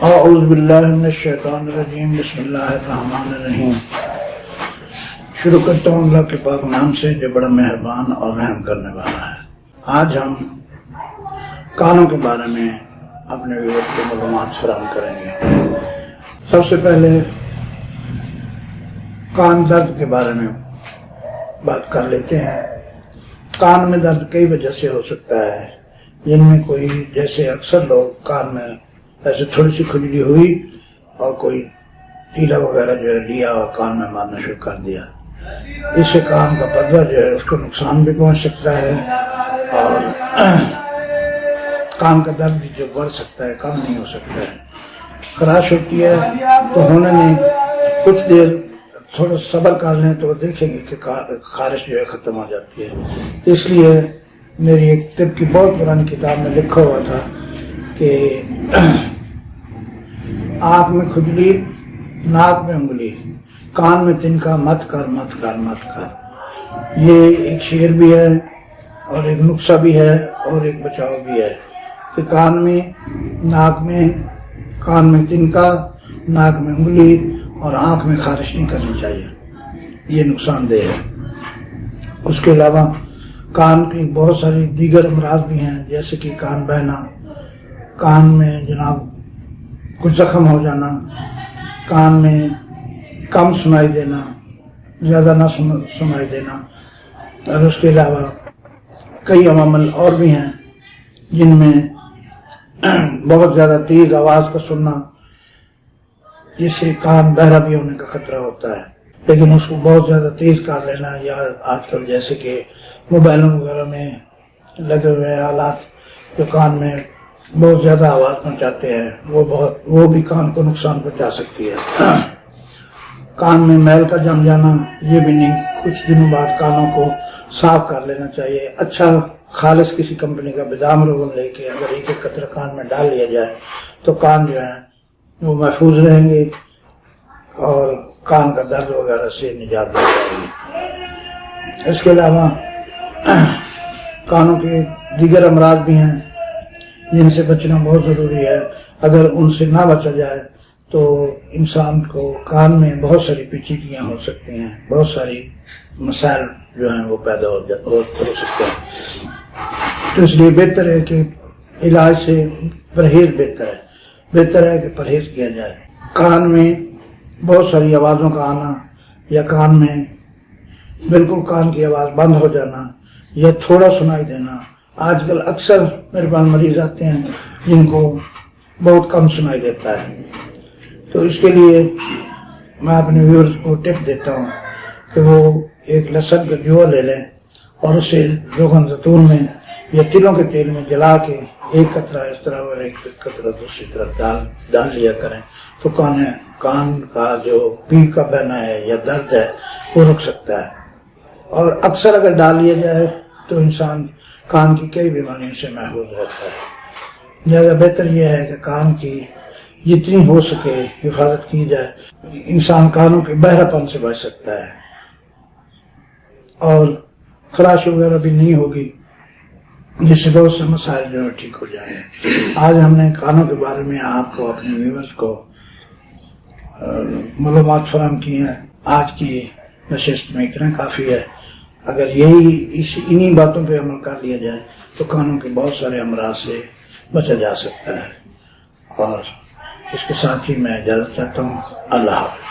اعوذ باللہ من الشیطان الرجیم بسم اللہ الرحمن الرحیم۔ شروع کرتا ہوں اللہ کے پاک نام سے جو بڑا مہربان اور رحم کرنے والا ہے۔ آج ہم کانوں کے بارے میں اپنے ویور کو معلومات فراہم کریں گے۔ سب سے پہلے کان درد کے بارے میں بات کر لیتے ہیں۔ کان میں درد کئی وجہ سے ہو سکتا ہے، جن میں کوئی جیسے اکثر لوگ کان میں ایسے تھوڑی سی کھجلی ہوئی اور کوئی تیلا وغیرہ جو ہے لیا اور کان میں مارنا شروع کر دیا، اس سے کان کا پردہ جو ہے اس کو نقصان بھی پہنچ سکتا ہے اور کان کا درد بھی جو بڑھ سکتا ہے، کم نہیں ہو سکتا ہے۔ خراش ہوتی ہے تو ہونے نہیں، کچھ دیر تھوڑا صبر کر لیں تو دیکھیں گے کہ خارش جو ہے ختم ہو جاتی ہے۔ اس لیے میری ایک طب کی بہت پرانی کتاب میں لکھا ہوا تھا کہ آنکھ میں کھجلی، ناک میں انگلی، کان میں تنکا، مت کر مت کر مت کر۔ یہ ایک شعر بھی ہے اور ایک نسخہ بھی ہے اور ایک بچاؤ بھی ہے کہ کان میں، ناک میں، کان میں تنکا، ناک میں انگلی اور آنکھ میں خارش نہیں کرنی چاہیے، یہ نقصان دہ ہے۔ اس کے علاوہ کان کی بہت ساری دیگر امراض بھی ہیں، جیسے کہ کان بہنا، کان میں جناب کچھ زخم ہو جانا، کان میں کم سنائی دینا، زیادہ نہ سنائی دینا، اور اس کے علاوہ کئی عوامل اور بھی ہیں جن میں بہت زیادہ تیز آواز کا سننا، جس سے کان بہرا بھی ہونے کا خطرہ ہوتا ہے، لیکن اس کو بہت زیادہ تیز کر لینا، یا آج کل جیسے کہ موبائلوں وغیرہ میں لگے ہوئے آلات جو کان میں بہت زیادہ آواز پہنچاتے ہیں، وہ بھی کان کو نقصان پہنچا سکتی ہے۔ کان میں میل کا جم جانا، یہ بھی نہیں، کچھ دنوں بعد کانوں کو صاف کر لینا چاہیے۔ اچھا خالص کسی کمپنی کا بادام روغن لے کے اگر ایک ایک قطرہ کان میں ڈال لیا جائے تو کان جو ہیں وہ محفوظ رہیں گے اور کان کا درد وغیرہ سے نجات مل جائے گی۔ اس کے علاوہ کانوں کے دیگر امراض بھی ہیں جن سے بچنا بہت ضروری ہے۔ اگر ان سے نہ بچا جائے تو انسان کو کان میں بہت ساری پیچیدگیاں ہو سکتی ہیں، بہت ساری مسائل جو ہیں وہ پیدا ہو سکتے ہیں۔ تو اس لیے بہتر ہے کہ علاج سے پرہیز بہتر ہے کہ پرہیز کیا جائے۔ کان میں بہت ساری آوازوں کا آنا، یا کان میں بالکل کان کی آواز بند ہو جانا، یا تھوڑا سنائی دینا۔ آج کل اکثر میرے پاس مریض آتے ہیں جن کو بہت کم سنائی دیتا ہے، تو اس کے لیے میں اپنے ویورز کو ٹپ دیتا ہوں کہ وہ ایک لہسن کا جوا لے لیں اور اسے روغن زیتون میں یا تلوں کے تیل میں جلا کے ایک قطرہ اس طرح اور ایک قطرہ دوسری طرف ڈال لیا کریں تو کان کا جو پیپ کا بہنا ہے یا درد ہے وہ رک سکتا ہے۔ اور اکثر اگر ڈال لیا جائے تو انسان کان کی کئی بیماریوں سے محفوظ رہتا ہے۔ لہذا بہتر یہ ہے کہ کان کی جتنی ہو سکے حفاظت کی جائے، انسان کانوں کے بہرا پن سے بچ سکتا ہے اور خراش وغیرہ بھی نہیں ہوگی، جس سے بہت سے مسائل جو ہے ٹھیک ہو جائیں گے۔ آج ہم نے کانوں کے بارے میں آپ کو، اپنے ویورز کو معلومات فراہم کی ہیں۔ آج کی نشست میں اتنا کافی ہے۔ اگر انہی باتوں پہ عمل کر لیا جائے تو کانوں کے بہت سارے امراض سے بچا جا سکتا ہے۔ اور اس کے ساتھ ہی میں اجازت چاہتا ہوں۔ اللہ حافظ۔